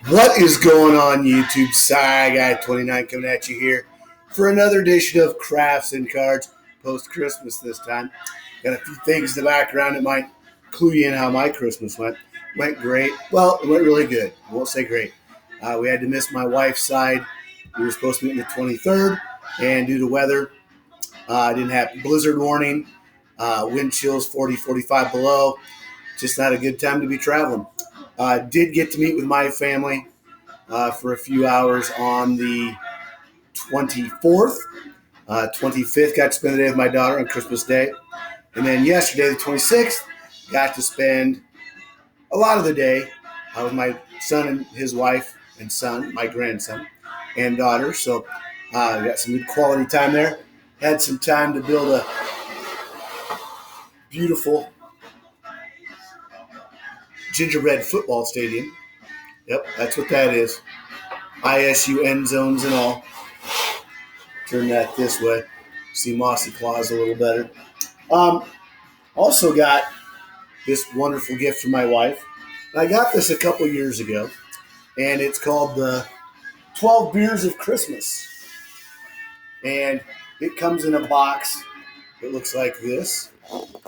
What is going on, YouTube? Sci Guy 29 coming at you here for another edition of Crafts and Cards post Christmas this time. Got a few things in the background that might clue you in how my Christmas went. Went great. Well, it went really good. I won't say great. We had to miss my wife's side. We were supposed to meet on the 23rd, and due to weather, I didn't have blizzard warning, wind chills 40, 45 below. Just not a good time to be traveling. Did get to meet with my family for a few hours on the 24th. 25th, got to spend the day with my daughter on Christmas Day. And then yesterday, the 26th, got to spend a lot of the day with my son and his wife and son, my grandson and daughter. So got some good quality time there. Had some time to build a beautiful gingerbread football stadium. Yep, that's what that is. ISU end zones and all. Turn that this way. See Mossy Claus a little better. Also got this wonderful gift from my wife. I got this a couple years ago, and it's called the 12 Beers of Christmas. And it comes in a box that looks like this.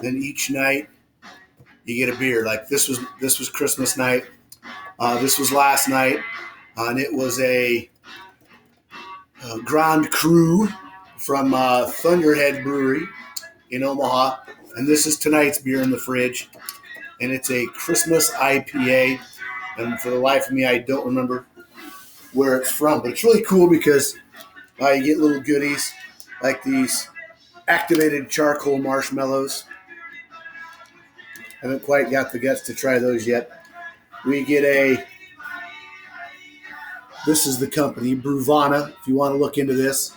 And each night you get a beer. Like this was Christmas night. This was last night, and it was a Grand Cru from Thunderhead Brewery in Omaha. And this is tonight's beer in the fridge. And it's a Christmas IPA. And for the life of me, I don't remember where it's from. But it's really cool because you get little goodies like these activated charcoal marshmallows. Haven't quite got the guts to try those yet. We get this is the company, Brewvana. If you want to look into this,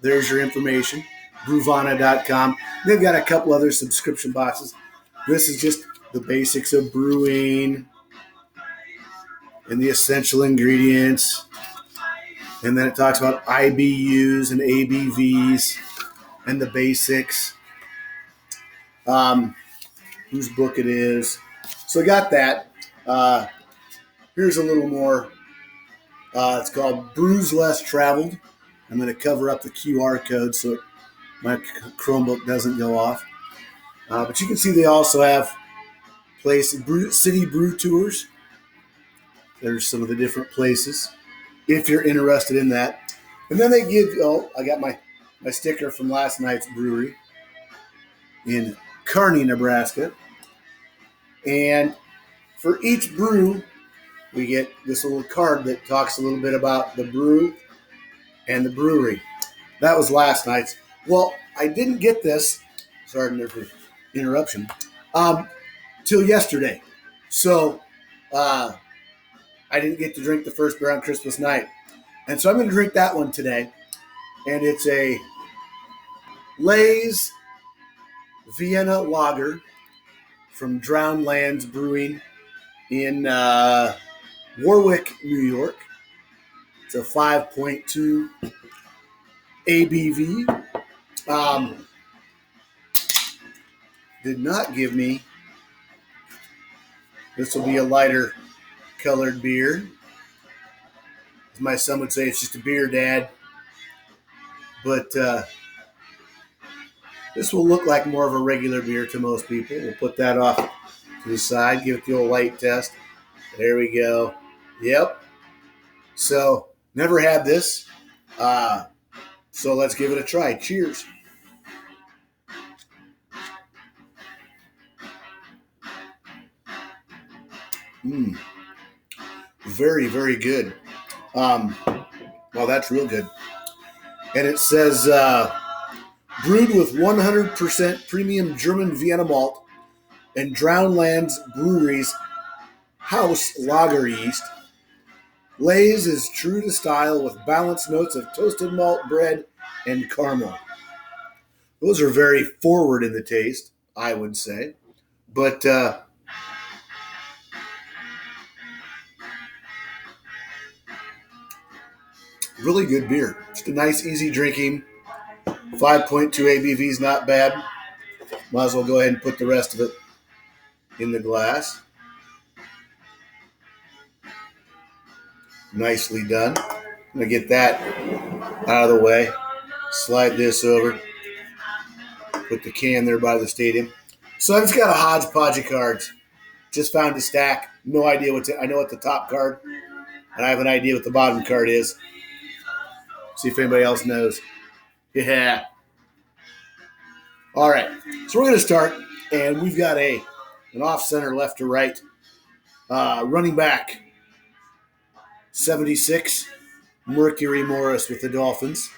there's your information, brewvana.com. They've got a couple other subscription boxes. This is just the basics of brewing and the essential ingredients. And then it talks about IBUs and ABVs and the basics. Whose book it is. So I got that. Here's a little more. It's called Brews Less Traveled. I'm going to cover up the QR code so my Chromebook doesn't go off. But you can see they also have city brew tours. There's some of the different places if you're interested in that. And then they give, I got my sticker from last night's brewery in Kearney, Nebraska. And for each brew, we get this little card that talks a little bit about the brew and the brewery. That was last night's. Well, I didn't get this, sorry for interruption, till yesterday. So I didn't get to drink the first beer on Christmas night. And so I'm going to drink that one today. And it's a Leys Vienna Lager from Drowned Lakes Brewing in Warwick, New York. It's a 5.2 ABV. Did not give me. This will be a lighter colored beer. As my son would say, it's just a beer, Dad. But this will look like more of a regular beer to most people. We'll put that off to the side, give it the old light test. There we go. Yep. So, never had this. So let's give it a try. Cheers. Very, very good. Well, that's real good. And it says, brewed with 100% premium German Vienna malt and Drowned Lakes Brewery's house lager yeast. Leys is true to style with balanced notes of toasted malt, bread, and caramel. Those are very forward in the taste, I would say. But really good beer. Just a nice, easy drinking. 5.2 ABV is not bad. Might as well go ahead and put the rest of it in the glass. Nicely done. I'm going to get that out of the way. Slide this over. Put the can there by the stadium. So I've just got a hodgepodge of cards. Just found a stack. No idea I know what the top card, and I have an idea what the bottom card is. See if anybody else knows. Yeah. All right. So we're going to start, and we've got an off-center left to right. Running back, 76, Mercury Morris with the Dolphins.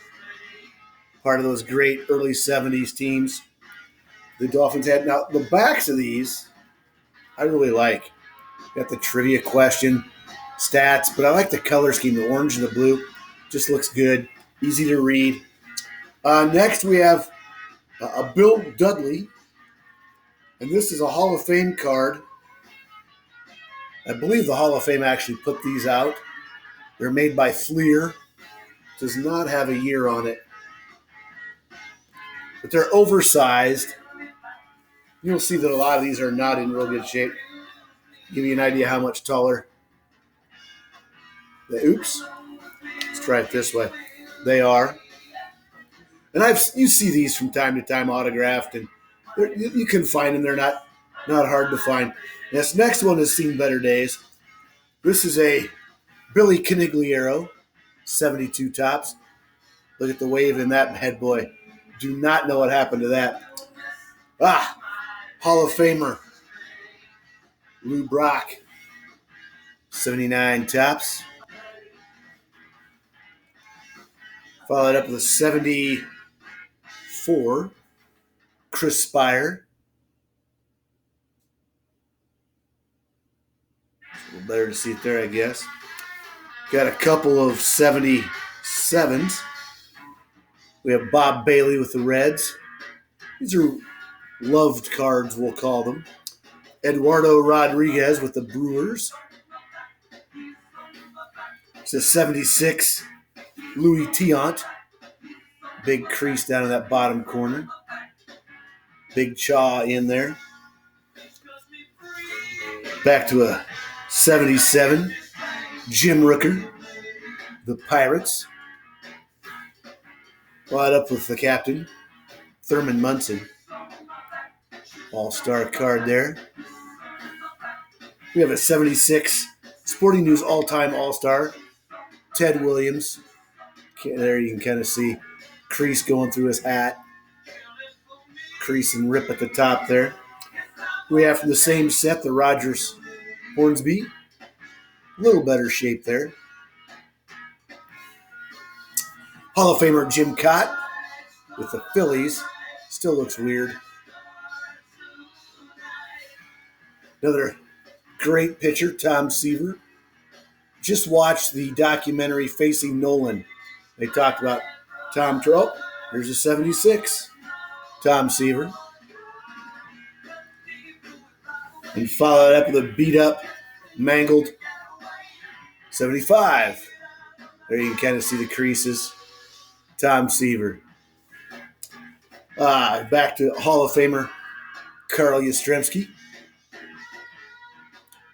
Part of those great early 70s teams the Dolphins had. Now, the backs of these, I really like. Got the trivia question, stats, but I like the color scheme, the orange and the blue. Just looks good, easy to read. Next, we have a Bill Dudley, and this is a Hall of Fame card. I believe the Hall of Fame actually put these out. They're made by Fleer. Does not have a year on it, but they're oversized. You'll see that a lot of these are not in real good shape. Give you an idea how much taller. Oops. Let's try it this way. They are. And you see these from time to time autographed, and you can find them. They're not hard to find. This next one has seen better days. This is a Billy Canigliaro, 72 tops. Look at the wave in that head, boy. Do not know what happened to that. Hall of Famer, Lou Brock, 79 tops. Followed up with a 74, Chris Spire. It's a little better to see it there, I guess. Got a couple of 77s. We have Bob Bailey with the Reds. These are loved cards, we'll call them. Eduardo Rodriguez with the Brewers. It's a 76, Louis Tiant. Big crease down in that bottom corner. Big chaw in there. Back to a 77, Jim Rooker, the Pirates. Brought up with the captain, Thurman Munson. All-star card there. We have a 76 Sporting News all-time all-star, Ted Williams. There you can kind of see crease going through his hat. Crease and rip at the top there. We have from the same set the Rogers Hornsby. A little better shape there. Hall of Famer Jim Cott with the Phillies. Still looks weird. Another great pitcher, Tom Seaver. Just watched the documentary Facing Nolan. They talked about Tom Trout. Here's a 76, Tom Seaver. And followed up with a beat-up, mangled 75. There you can kind of see the creases. Tom Seaver. Back to Hall of Famer Carl Yastrzemski.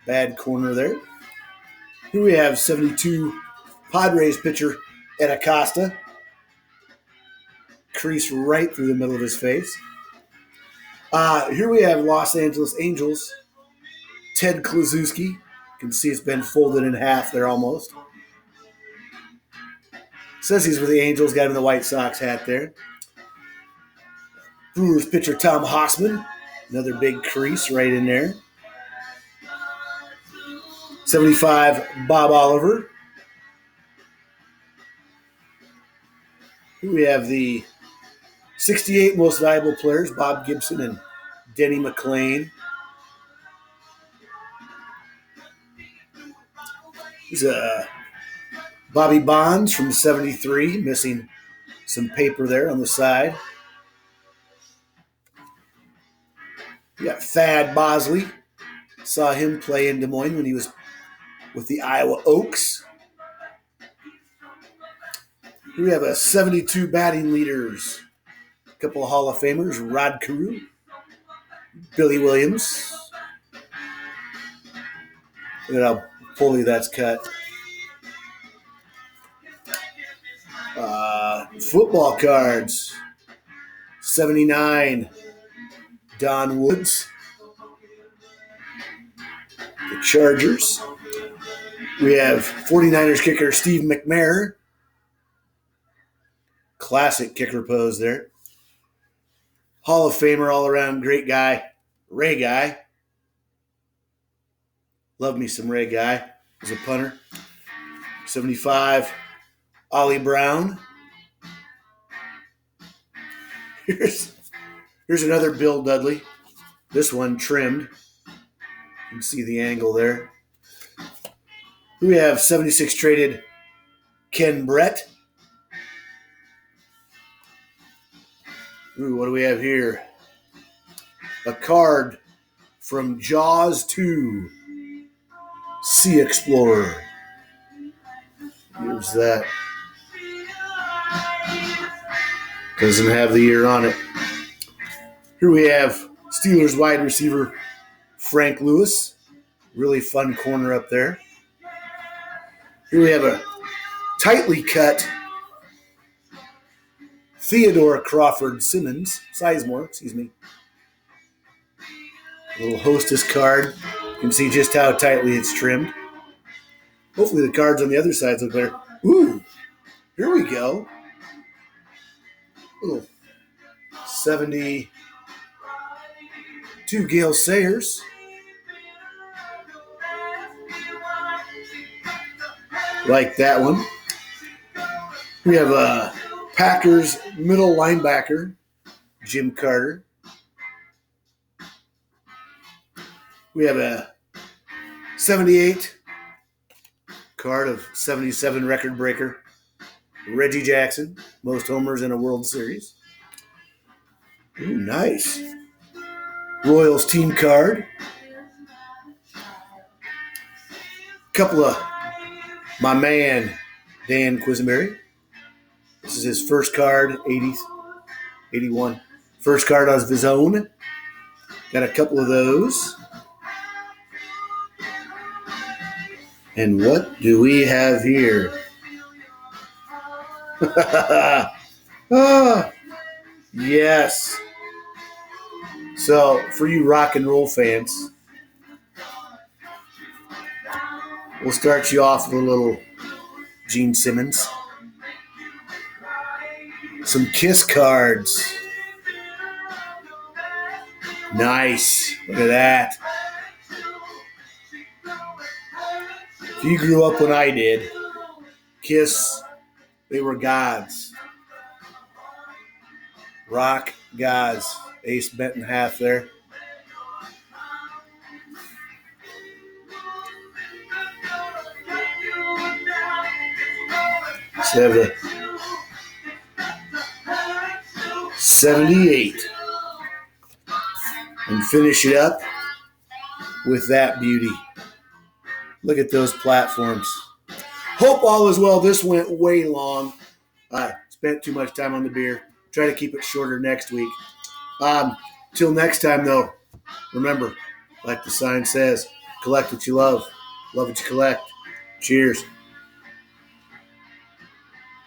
Bad corner there. Here we have 72 Padres pitcher Ed Acosta. Crease right through the middle of his face. Here we have Los Angeles Angels Ted Kluszewski. You can see it's been folded in half there almost. Says he's with the Angels. Got him in the White Sox hat there. Brewers pitcher Tom Hossman. Another big crease right in there. 75, Bob Oliver. Here we have the 68 most valuable players, Bob Gibson and Denny McLain. Here's Bobby Bonds from 73, missing some paper there on the side. We got Thad Bosley. Saw him play in Des Moines when he was with the Iowa Oaks. Here we have a 72 batting leaders. A couple of Hall of Famers, Rod Carew, Billy Williams. Look at how fully that's cut. Football cards. 79, Don Woods. The Chargers. We have 49ers kicker Steve McNair. Classic kicker pose there. Hall of Famer, all-around great guy, Ray Guy. Love me some Ray Guy as a punter. 75, Ollie Brown. Here's another Bill Dudley. This one trimmed. You can see the angle there. We have 76 traded Ken Brett. Ooh, what do we have here? A card from Jaws 2, Sea Explorer. Here's that. Doesn't have the year on it. Here we have Steelers wide receiver Frank Lewis. Really fun corner up there. Here we have a tightly cut Theodore Crawford Sizemore. A little hostess card. You can see just how tightly it's trimmed. Hopefully the cards on the other sides look better. Ooh, here we go. Little 72 Gale Sayers. Like that one. We have a Packers middle linebacker, Jim Carter. We have a 78 card of 77 record breaker, Reggie Jackson, most homers in a World Series. Ooh, nice. Royals team card. Couple of my man, Dan Quisenberry. This is his first card, 80s, 81. First card of his own. Got a couple of those. And what do we have here? Ah, yes. So, for you rock and roll fans, we'll start you off with a little Gene Simmons. Some Kiss cards. Nice. Look at that. If you grew up when I did, Kiss, they were gods. Rock gods. Ace bent in half there. So have the 78. And finish it up with that beauty. Look at those platforms. Hope all is well. This went way long. I spent too much time on the beer. Try to keep it shorter next week. Till next time, though, remember, like the sign says, collect what you love what you collect. Cheers.